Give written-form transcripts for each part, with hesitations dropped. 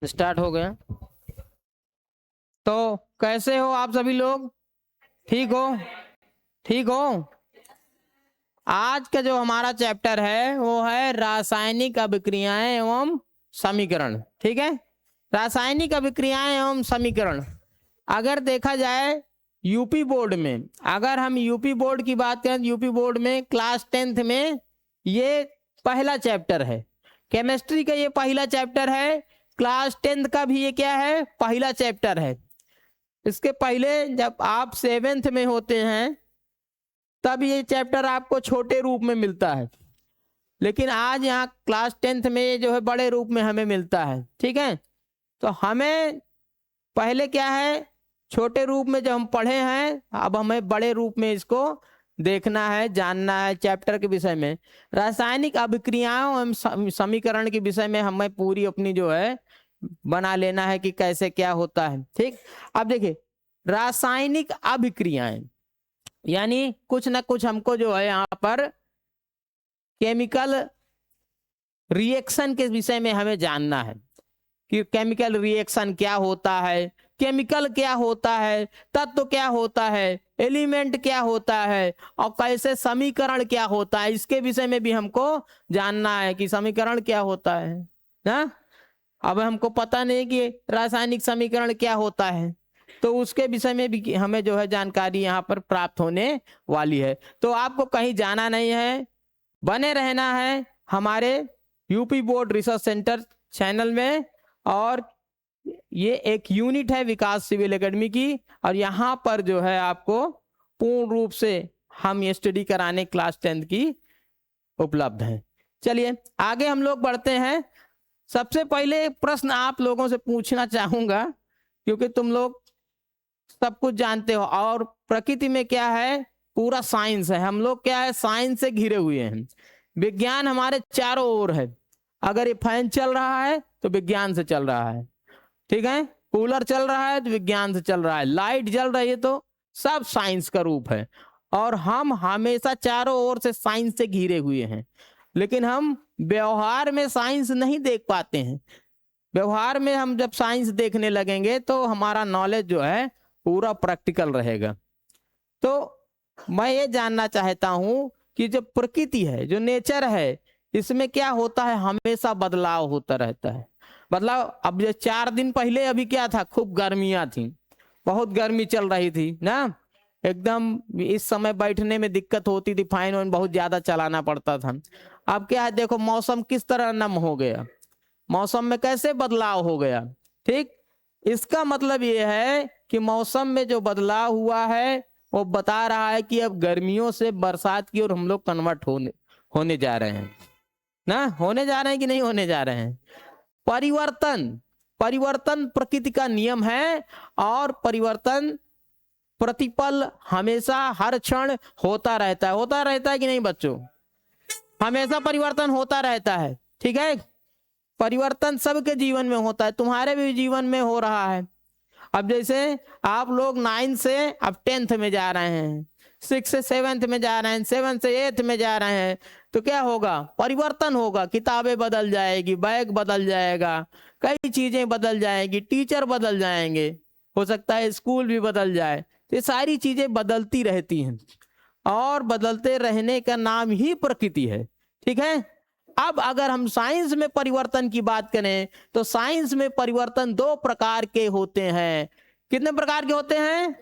Start हो गया। तो कैसे हो आप सभी लोग? ठीक हो? ठीक हो? आज का जो हमारा चैप्टर है वो है रासायनिक अभिक्रियाएं एवं समीकरण। ठीक है, रासायनिक अभिक्रियाएं एवं समीकरण। अगर देखा जाए यूपी बोर्ड में, अगर हम यूपी बोर्ड की बात करें, यूपी बोर्ड में क्लास 10th में ये पहला चैप्टर है। केमिस्ट्री का ये पहला चैप्टर है। क्लास 10th का भी ये क्या है? पहला चैप्टर है। इसके पहले जब आप 7th में होते हैं तब ये चैप्टर आपको छोटे रूप में मिलता है, लेकिन आज यहाँ क्लास 10th में जो है बड़े रूप में हमें मिलता है। ठीक है, तो हमें पहले क्या है, छोटे रूप में जो हम पढ़े हैं, अब हमें बड़े रूप में इसको देखना है, जानना है। चैप्टर के विषय में रासायनिक अभिक्रियाओं एवं समीकरण के विषय में हमें पूरी अपनी जो है बना लेना है कि कैसे क्या होता है। ठीक, अब देखिए रासायनिक अभिक्रियाएं यानी कुछ ना कुछ हमको जो है यहाँ पर केमिकल रिएक्शन के विषय में हमें जानना है कि केमिकल रिएक्शन क्या होता है, केमिकल क्या होता है, तत्व क्या होता है, एलिमेंट क्या होता है और कैसे समीकरण क्या होता है। इसके विषय में भी हमको जानना है कि समीकरण क्या होता है ना। अब हमको पता नहीं कि रासायनिक समीकरण क्या होता है, तो उसके विषय में भी हमें जो है जानकारी यहाँ पर प्राप्त होने वाली है। तो आपको कहीं जाना नहीं है, बने रहना है हमारे UP board research centre channel में। और ये एक यूनिट है विकास सिविल एकेडमी की, और यहाँ पर जो है आपको पूर्ण रूप से हम ये स्टडी कराने क्लास 10th की उपलब्ध है। चलिए आगे हम लोग बढ़ते हैं। सबसे पहले एक प्रश्न आप लोगों से पूछना चाहूंगा, क्योंकि तुम लोग सब कुछ जानते हो और प्रकृति में क्या है, पूरा साइंस है। हम लोग क्या है, साइंस से घिरे हुए हैं। विज्ञान हमारे चारों ओर है। अगर ये फैन चल रहा है तो विज्ञान से चल रहा है, ठीक है, कूलर चल रहा है तो विज्ञान से चल रहा है, लाइट जल रही है तो सब साइंस का रूप है। और हम हमेशा चारों ओर से साइंस से घिरे हुए हैं, लेकिन हम व्यवहार में साइंस नहीं देख पाते हैं। व्यवहार में हम जब साइंस देखने लगेंगे तो हमारा नॉलेज जो है पूरा प्रैक्टिकल रहेगा। तो मैं ये जानना चाहता हूं कि जो प्रकृति है, जो नेचर है, इसमें क्या होता है, हमेशा बदलाव होता रहता है। बदलाव, अब जो 4 दिन पहले अभी क्या था, खूब गर्मियां थी, बहुत गर्मी चल रही थी ना, एकदम इस समय बैठने में दिक्कत होती थी, फैन वैन बहुत ज्यादा चलाना पड़ता था। अब क्या है, देखो मौसम किस तरह नम हो गया, मौसम में कैसे बदलाव हो गया। ठीक, इसका मतलब ये है कि मौसम में जो बदलाव हुआ है वो बता रहा है कि अब गर्मियों से बरसात की ओर हम लोग कन्वर्ट होने जा रहे हैं ना। होने जा रहे हैं कि नहीं होने जा रहे हैं? परिवर्तन, परिवर्तन प्रकृति का नियम है, और परिवर्तन प्रतिपल हमेशा हर क्षण होता रहता है। होता रहता है कि नहीं बच्चों? हमेशा परिवर्तन होता रहता है। ठीक है, परिवर्तन सबके जीवन में होता है, तुम्हारे भी जीवन में हो रहा है। अब जैसे आप लोग 9 से अब 10th में जा रहे हैं, 6 से 7th में जा रहे हैं, 7 से 8th में जा रहे हैं, तो क्या होगा, परिवर्तन होगा। किताबें बदल जाएगी, बैग बदल जाएगा, कई चीजें बदल जाएंगी, टीचर बदल जाएंगे, हो सकता है स्कूल भी बदल जाए। तो ये सारी चीजें बदलती रहती हैं, और बदलते रहने का नाम ही प्रकृति है। ठीक है, अब अगर हम साइंस में परिवर्तन की बात करें तो साइंस में परिवर्तन 2 प्रकार के होते हैं। कितने प्रकार के होते हैं?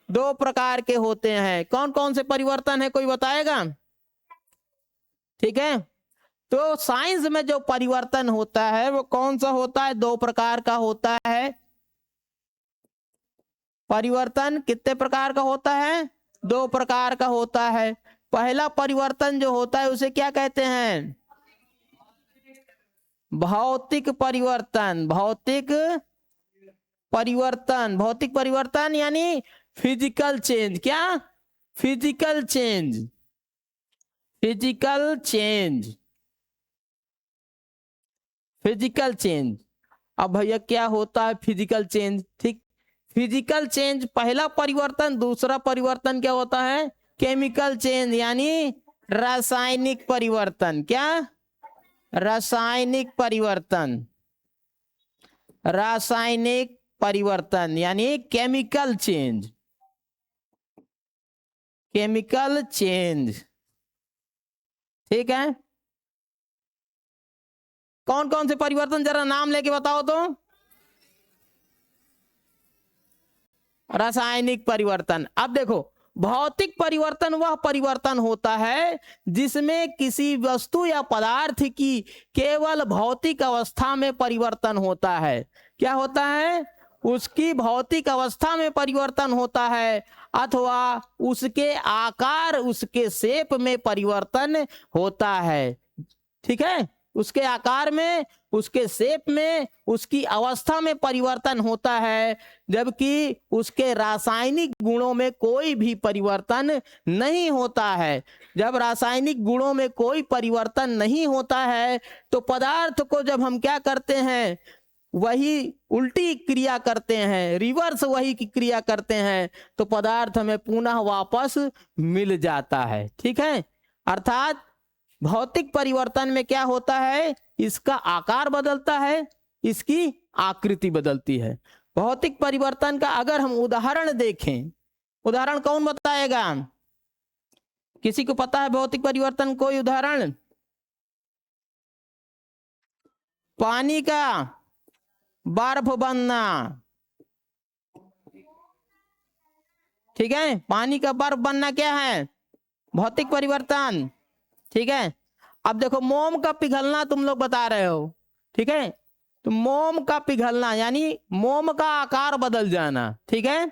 2 प्रकार के होते हैं। कौन कौन से परिवर्तन है, कोई बताएगा? ठीक है, तो साइंस में जो परिवर्तन होता है वो कौन सा होता है? 2 प्रकार का होता है। परिवर्तन कितने प्रकार का होता है? 2 प्रकार का होता है। पहला परिवर्तन जो होता है उसे क्या कहते हैं? भौतिक परिवर्तन। भौतिक परिवर्तन, भौतिक परिवर्तन यानी फिजिकल चेंज। क्या? Physical change, physical change, physical change. अब भैया क्या होता है फिजिकल चेंज? ठीक, फिजिकल चेंज पहला परिवर्तन। दूसरा परिवर्तन क्या होता है? केमिकल चेंज यानी रासायनिक परिवर्तन। क्या? रासायनिक परिवर्तन। रासायनिक परिवर्तन यानी केमिकल चेंज, केमिकल चेंज। ठीक है, कौन कौन से परिवर्तन जरा नाम लेके बताओ तो। रासायनिक परिवर्तन। अब देखो, भौतिक परिवर्तन वह परिवर्तन होता है जिसमें किसी वस्तु या पदार्थ की केवल भौतिक अवस्था में परिवर्तन होता है। क्या होता है? उसकी भौतिक अवस्था में परिवर्तन होता है, अथवा उसके आकार, उसके शेप में परिवर्तन होता है। ठीक है, उसके आकार में, उसके शेप में, उसकी अवस्था में परिवर्तन होता है, जबकि उसके रासायनिक गुणों में कोई भी परिवर्तन नहीं होता है। जब रासायनिक गुणों में कोई परिवर्तन नहीं होता है तो पदार्थ को जब हम क्या करते हैं, वही उल्टी क्रिया करते हैं, रिवर्स वही की क्रिया करते हैं, तो पदार्थ हमें पुनः वापस मिल जाता है। ठीक है, अर्थात भौतिक परिवर्तन में क्या होता है, इसका आकार बदलता है, इसकी आकृति बदलती है। भौतिक परिवर्तन का अगर हम उदाहरण देखें, उदाहरण कौन बताएगा? किसी को पता है भौतिक परिवर्तन कोई उदाहरण? पानी का बर्फ बनना। ठीक है, पानी का बर्फ बनना क्या है? भौतिक परिवर्तन। ठीक है, अब देखो, मोम का पिघलना तुम लोग बता रहे हो। ठीक है, तो मोम का पिघलना यानी मोम का आकार बदल जाना। ठीक है,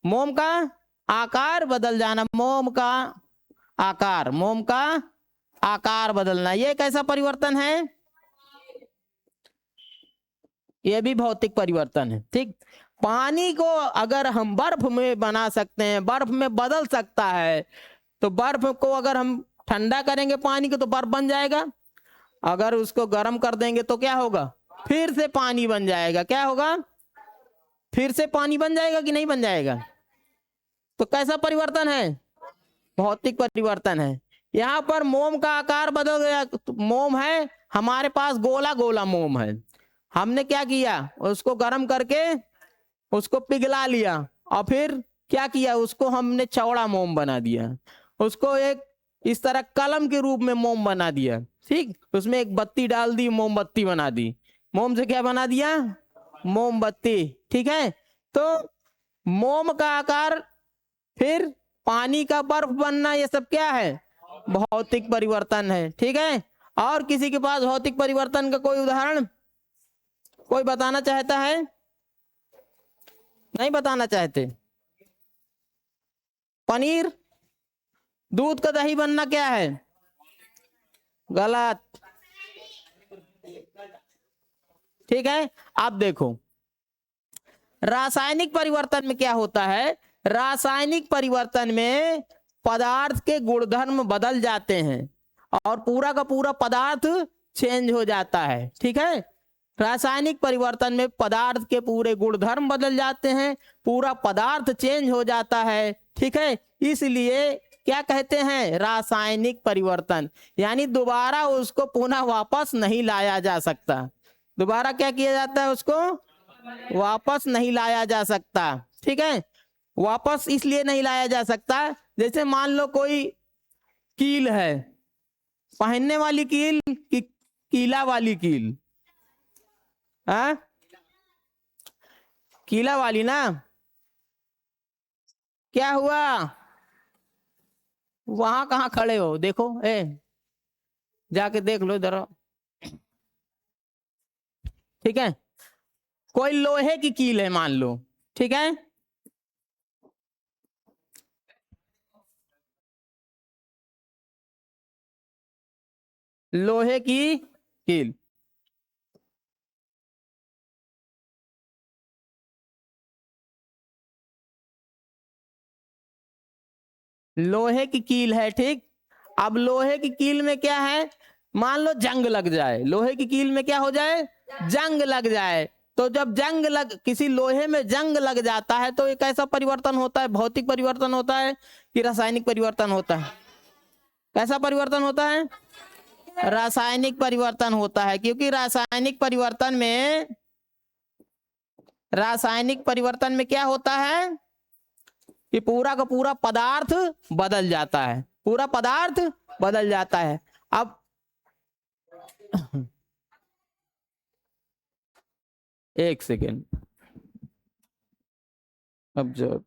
मोम का आकार बदल जाना, मोम का आकार, मोम का आकार बदलना, ये कैसा परिवर्तन है? ये भी भौतिक परिवर्तन है। ठीक, पानी को अगर हम बर्फ में बना सकते हैं, बर्फ में बदल सकता है, तो बर्फ को अगर हम ठंडा करेंगे पानी को तो बर्फ बन जाएगा, अगर उसको गर्म कर देंगे तो क्या होगा? फिर से पानी बन जाएगा। क्या होगा? फिर से पानी बन जाएगा कि नहीं बन जाएगा? तो कैसा परिवर्तन है? भौतिक परिवर्तन है। यहां पर मोम का आकार बदल गया, तो मोम है हमारे पास, गोला गोला मोम है, हमने क्या किया, उसको गर्म करके उसको पिघला लिया, और फिर क्या किया, उसको हमने चौड़ा मोम बना दिया, उसको एक इस तरह कलम के रूप में मोम बना दिया। ठीक, उसमें एक बत्ती डाल दी, मोमबत्ती बना दी। मोम से क्या बना दिया? मोमबत्ती। ठीक है, तो मोम का आकार, फिर पानी का बर्फ बनना, ये सब क्या है? भौतिक परिवर्तन है। ठीक है, और किसी के पास भौतिक परिवर्तन का कोई उदाहरण कोई बताना चाहता है? नहीं बताना चाहते? पनीर, दूध का दही बनना क्या है? गलत। ठीक है, अब देखो, रासायनिक परिवर्तन में क्या होता है, रासायनिक परिवर्तन में पदार्थ के गुणधर्म बदल जाते हैं और पूरा का पूरा पदार्थ चेंज हो जाता है। ठीक है, रासायनिक परिवर्तन में पदार्थ के पूरे गुणधर्म बदल जाते हैं, पूरा पदार्थ चेंज हो जाता है। ठीक है, इसलिए क्या कहते हैं? रासायनिक परिवर्तन, यानी दोबारा उसको पुनः वापस नहीं लाया जा सकता। दोबारा क्या किया जाता है? उसको वापस नहीं लाया जा सकता। ठीक है, वापस इसलिए नहीं लाया जा सकता, जैसे मान लो कोई कील है, पहनने वाली कील कि कीला वाली कील? हाँ, कीला वाली ना। क्या हुआ? वहां कहाँ खड़े हो? देखो, जाके देख लो इधर। ठीक है, कोई लोहे की कील है मान लो। ठीक है, लोहे की कील, लोहे की कील है। ठीक, अब लोहे की कील में क्या है, मान लो जंग लग जाए, लोहे की कील में क्या हो जाए? जंग लग जाए। तो जब जंग लग, किसी लोहे में जंग लग जाता है, तो एक ऐसा परिवर्तन होता है, भौतिक परिवर्तन होता है कि रासायनिक परिवर्तन होता है? कैसा परिवर्तन होता है? रासायनिक परिवर्तन होता है, क्योंकि रासायनिक परिवर्तन में रासायनिक परिवर्तन में क्या होता है कि पूरा का पूरा पदार्थ बदल जाता है, पूरा पदार्थ बदल जाता है। अब एक सेकेंड, अब जो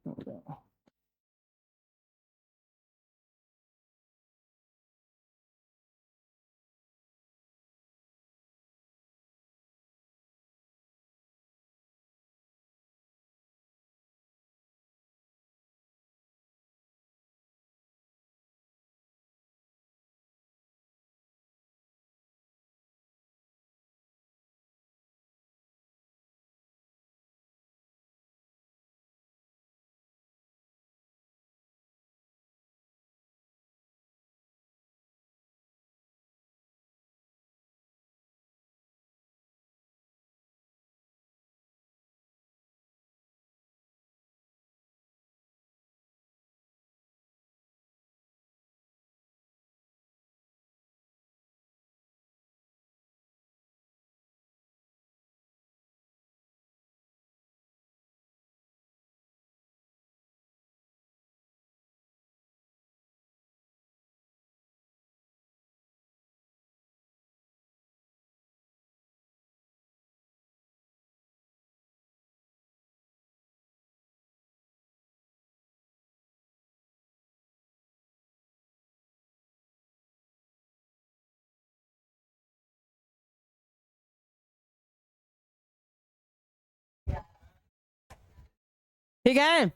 ठीक है,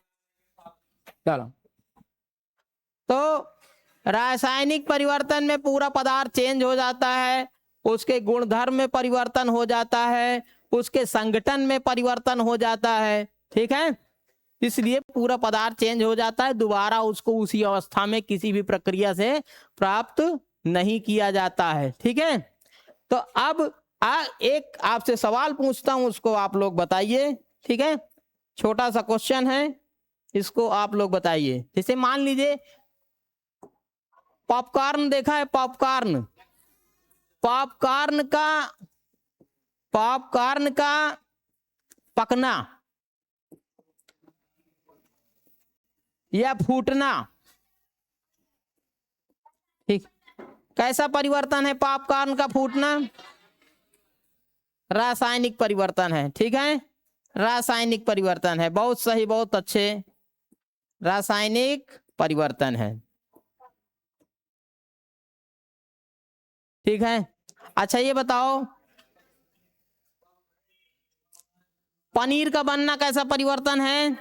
चलो। तो रासायनिक परिवर्तन में पूरा पदार्थ चेंज हो जाता है, उसके गुणधर्म में परिवर्तन हो जाता है, उसके संगठन में परिवर्तन हो जाता है, ठीक है। इसलिए पूरा पदार्थ चेंज हो जाता है, दोबारा उसको उसी अवस्था में किसी भी प्रक्रिया से प्राप्त नहीं किया जाता है, ठीक है। तो अब एक आपसे सवाल पूछता हूं, उसको आप लोग बताइए, ठीक है। छोटा सा क्वेश्चन है, इसको आप लोग बताइए। जैसे मान लीजिए पॉपकॉर्न देखा है, पॉपकॉर्न, पॉपकॉर्न का पकना या फूटना, ठीक, कैसा परिवर्तन है पॉपकॉर्न का फूटना? रासायनिक परिवर्तन है, ठीक है, रासायनिक परिवर्तन है, बहुत सही, बहुत अच्छे, रासायनिक परिवर्तन है, ठीक है। अच्छा ये बताओ पनीर का बनना कैसा परिवर्तन है?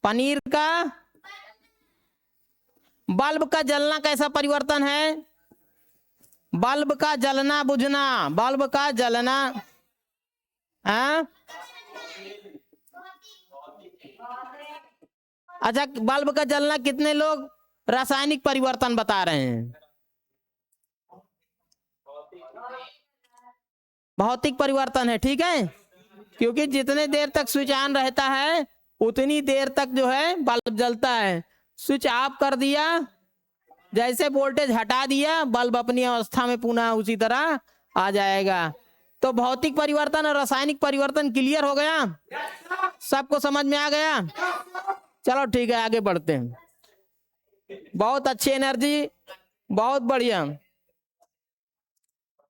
पनीर का, बल्ब का जलना कैसा परिवर्तन है? बल्ब का जलना बुझना, बल्ब का जलना, हाँ? अच्छा बल्ब का जलना कितने लोग रासायनिक परिवर्तन बता रहे हैं? भौतिक परिवर्तन है, ठीक है, क्योंकि जितने देर तक स्विच ऑन रहता है उतनी देर तक जो है बल्ब जलता है, स्विच ऑफ कर दिया, जैसे वोल्टेज हटा दिया, बल्ब अपनी अवस्था में पुनः उसी तरह आ जाएगा। तो भौतिक परिवर्तन और रासायनिक परिवर्तन क्लियर हो गया, सबको समझ में आ गया? चलो ठीक है, आगे बढ़ते हैं। बहुत अच्छी एनर्जी, बहुत बढ़िया,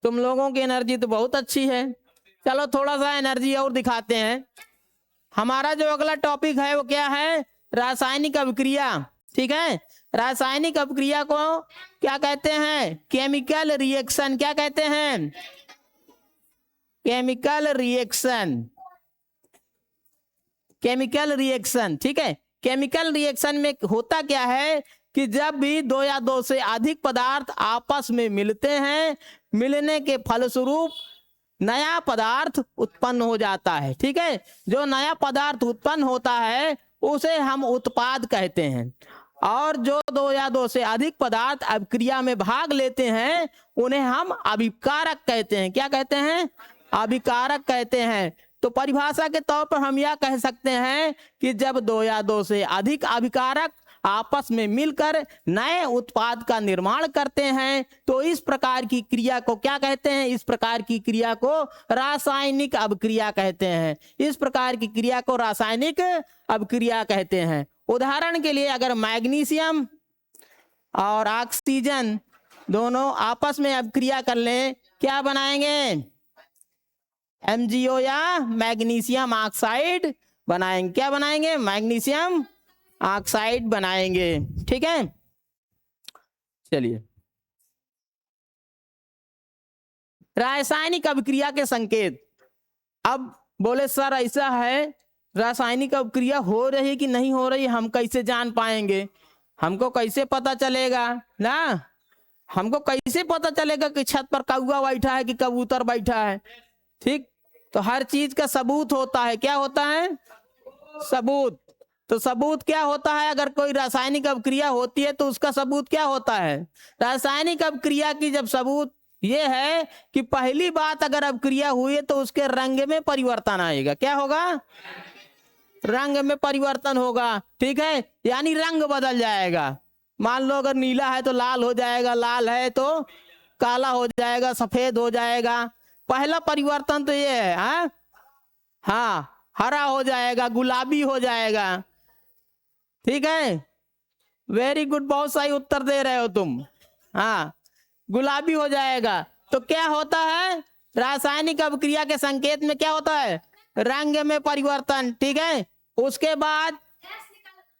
तुम लोगों की एनर्जी तो बहुत अच्छी है। चलो थोड़ा सा एनर्जी और दिखाते हैं। हमारा जो अगला टॉपिक है वो क्या है? रासायनिक अभिक्रिया, ठीक है। रासायनिक अभिक्रिया को क्या कहते हैं? Chemical reaction. क्या कहते हैं? केमिकल रिएक्शन, केमिकल रिएक्शन, ठीक है। केमिकल रिएक्शन में होता क्या है कि जब भी दो या दो से अधिक पदार्थ आपस में मिलते हैं, मिलने के फलस्वरूप नया पदार्थ उत्पन्न हो जाता है, ठीक है। जो नया पदार्थ उत्पन्न होता है उसे हम उत्पाद कहते हैं, और जो दो या दो से अधिक पदार्थ अभिक्रिया में भाग लेते हैं उन्हें हम अभिकारक कहते हैं। क्या कहते हैं? अभिकारक कहते हैं। तो परिभाषा के तौर पर हम यह कह सकते हैं कि जब दो या दो से अधिक अभिकारक आपस में मिलकर नए उत्पाद का निर्माण करते हैं। तो इस प्रकार की क्रिया को क्या कहते हैं? इस प्रकार की क्रिया को रासायनिक अभिक्रिया कहते हैं। इस प्रकार की क्रिया को रासायनिक अभिक्रिया कहते हैं। उदाहरण के लिए अगर मैग्नीशियम और ऑक्सीजन दोनों आपस में अभिक्रिया कर लें, क्या बनाएंगे? MgO या मैग्नीशियम ऑक्साइड बनाएंगे। क्या बनाएंगे? मैग्नीशियम ऑक्साइड बनाएंगे। ठीक है, चलिए रासायनिक अभिक्रिया के संकेत। अब बोले सर ऐसा है, रासायनिक अभिक्रिया हो रही कि नहीं हो रही, हम कैसे जान पाएंगे? हमको कैसे पता चलेगा ना? हमको कैसे पता चलेगा कि छत पर कौवा बैठा है कि कबूतर बैठा है? ठीक, तो हर चीज का सबूत होता है। क्या होता है? सबूत। तो सबूत क्या होता है? अगर कोई रासायनिक अभिक्रिया होती है तो उसका सबूत क्या होता है? रासायनिक अभिक्रिया की जब सबूत ये है कि पहली बात अगर अभिक्रिया हुई है तो उसके रंग में परिवर्तन आएगा। क्या होगा? रंग में परिवर्तन होगा। ठीक है, यानी रंग बदल जाएगा। मान लो अगर नीला है तो लाल हो जाएगा, लाल है तो काला हो जाएगा, सफेद हो जाएगा। पहला परिवर्तन तो ये है। हाँ, हरा हो जाएगा, गुलाबी हो जाएगा। ठीक है, वेरी गुड, बहुत सही उत्तर दे रहे हो तुम। हाँ, गुलाबी हो जाएगा। तो क्या होता है? रासायनिक अभिक्रिया के संकेत में क्या होता है? रंग में परिवर्तन। ठीक है, उसके बाद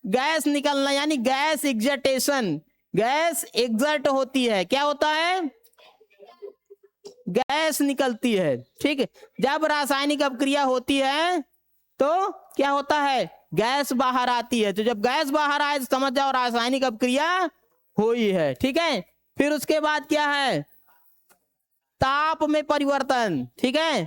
गैस निकलना, यानी गैस एग्जर्टेशन। गैस एग्जर्ट होती है। क्या होता है? गैस निकलती है। ठीक है, जब रासायनिक अभिक्रिया होती है तो क्या होता है? गैस बाहर आती है। तो जब गैस बाहर आए तो समझ जाओ रासायनिक अभिक्रिया हुई है। ठीक है, फिर उसके बाद क्या है? ताप में परिवर्तन। ठीक है,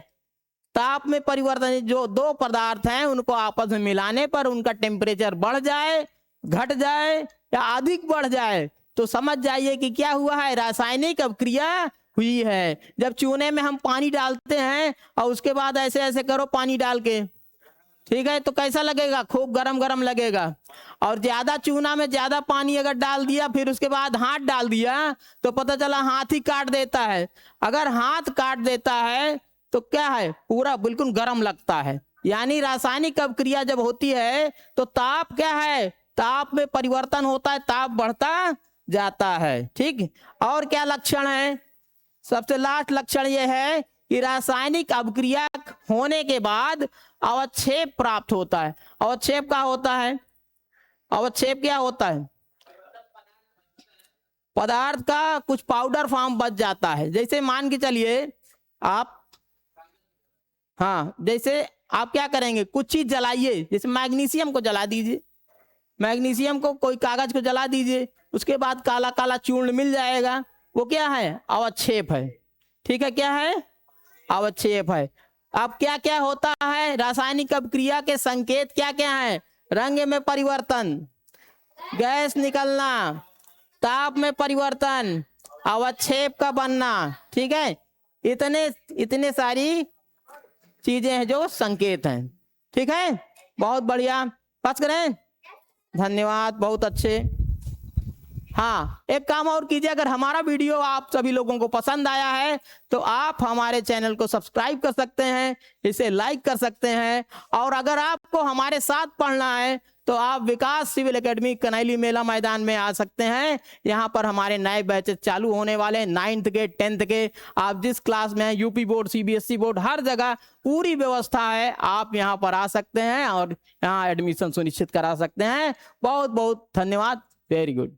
ताप में परिवर्तन, जो दो पदार्थ हैं उनको आपस में मिलाने पर उनका टेम्परेचर बढ़ जाए, घट जाए या अधिक बढ़ जाए तो समझ जाइए कि क्या हुआ है? रासायनिक अभिक्रिया हुई है। जब चूने में हम पानी डालते हैं और उसके बाद ऐसे ऐसे करो पानी डाल के, ठीक है, तो कैसा लगेगा? खूब गरम गरम लगेगा। और ज्यादा चूना में ज्यादा पानी अगर डाल दिया, फिर उसके बाद हाथ डाल दिया तो पता चला हाथ ही काट देता है। अगर हाथ काट देता है तो क्या है? पूरा बिल्कुल गर्म लगता है। यानी रासायनिक अभिक्रिया जब होती है तो ताप क्या है? ताप में परिवर्तन होता है, ताप बढ़ता जाता है। ठीक, और क्या लक्षण है? सबसे लास्ट लक्षण यह है कि रासायनिक अभिक्रिया होने के बाद अवक्षेप प्राप्त होता है। अवक्षेप क्या होता है? अवक्षेप क्या होता है? पदार्थ का कुछ पाउडर फॉर्म बच जाता है। जैसे मान के चलिए आप, हाँ, जैसे आप क्या करेंगे? कुछ चीज जलाइए, जैसे मैग्नीशियम को जला दीजिए, मैग्नीशियम को कोई कागज को जला दीजिए, उसके बाद काला काला चूर्ण मिल जाएगा। वो क्या है? अवक्षेप है। ठीक है, क्या है? अवक्षेप है। अब क्या क्या होता है? रासायनिक अभिक्रिया के संकेत क्या क्या है? रंग में परिवर्तन, गैस निकलना, ताप में परिवर्तन, अवक्षेप का बनना। ठीक है, इतने सारी चीजें हैं जो संकेत हैं। ठीक है, बहुत बढ़िया, पास करें। धन्यवाद, बहुत अच्छे। हाँ, एक काम और कीजिए, अगर हमारा वीडियो आप सभी लोगों को पसंद आया है तो आप हमारे चैनल को सब्सक्राइब कर सकते हैं, इसे लाइक कर सकते हैं। और अगर आपको हमारे साथ पढ़ना है तो आप विकास सिविल एकेडमी कनैली मेला मैदान में आ सकते हैं। यहाँ पर हमारे नए बैचेस चालू होने वाले हैं, 9th के 10th के। आप जिस क्लास में हैं, यूपी बोर्ड, CBSE बोर्ड, हर जगह पूरी व्यवस्था है। आप यहाँ पर आ सकते हैं और यहाँ एडमिशन सुनिश्चित करा सकते हैं। बहुत बहुत धन्यवाद, वेरी गुड।